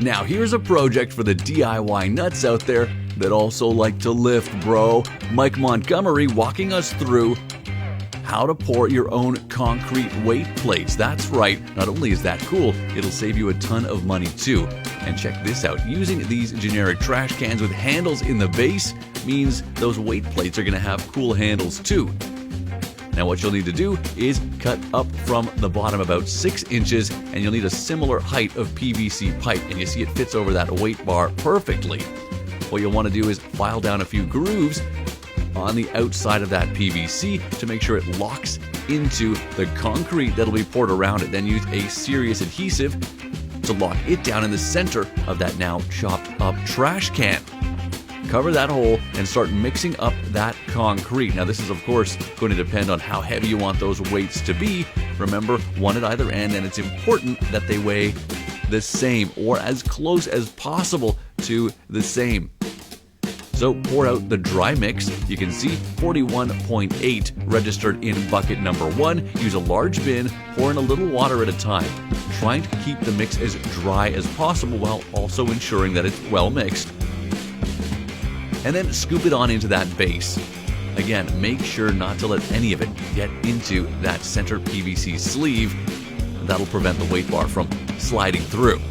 Now here's a project for the DIY nuts out there that also like to lift, bro. Mike Montgomery walking us through how to pour your own concrete weight plates. That's right, not only is that cool, it'll save you a ton of money too. And check this out, using these generic trash cans with handles in the base means those weight plates are going to have cool handles too. Now what you'll need to do is cut up from the bottom about 6 inches, and you'll need a similar height of PVC pipe, and you see it fits over that weight bar perfectly. What you'll want to do is file down a few grooves on the outside of that PVC to make sure it locks into the concrete that'll be poured around it. Then use a serious adhesive to lock it down in the center of that now chopped up trash can. Cover that hole and start mixing up that concrete. Now this is of course going to depend on how heavy you want those weights to be. Remember, one at either end, and it's important that they weigh the same or as close as possible to the same. So pour out the dry mix. You can see 41.8 registered in bucket number 1. Use a large bin, pour in a little water at a time, trying to keep the mix as dry as possible while also ensuring that it's well mixed. And then scoop it on into that base. Again, make sure not to let any of it get into that center PVC sleeve. That'll prevent the weight bar from sliding through.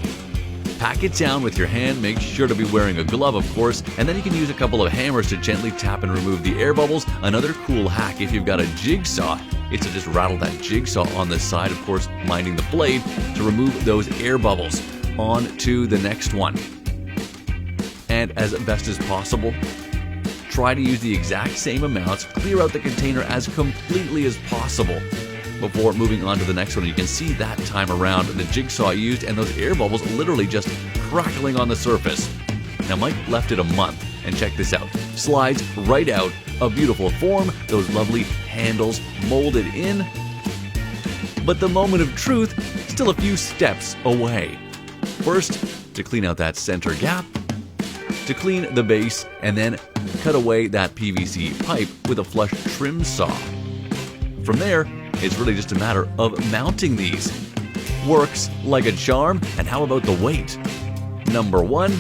Pack it down with your hand, make sure to be wearing a glove of course, and then you can use a couple of hammers to gently tap and remove the air bubbles. Another cool hack if you've got a jigsaw is to just rattle that jigsaw on the side, of course minding the blade, to remove those air bubbles. On to the next one. And as best as possible, try to use the exact same amounts, clear out the container as completely as possible before moving on to the next one. You can see that time around the jigsaw used and those air bubbles literally just crackling on the surface. Now Mike left it a month, and check this out. Slides right out, a beautiful form, those lovely handles molded in. But the moment of truth, still a few steps away. First, to clean out that center gap, to clean the base, and then cut away that PVC pipe with a flush trim saw. From there, it's really just a matter of mounting these. Works like a charm. And how about the weight? Number 1,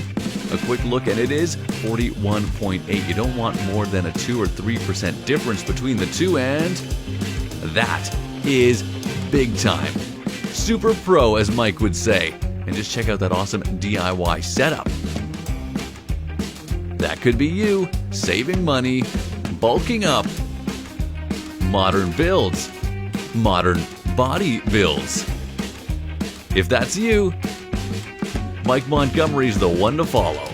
a quick look, and it is 41.8. You don't want more than a 2 or 3% difference between the two, and that is big time. Super pro, as Mike would say. And just check out that awesome DIY setup. That could be you, saving money, bulking up, modern builds, modern body builds. If that's you, Mike Montgomery's the one to follow.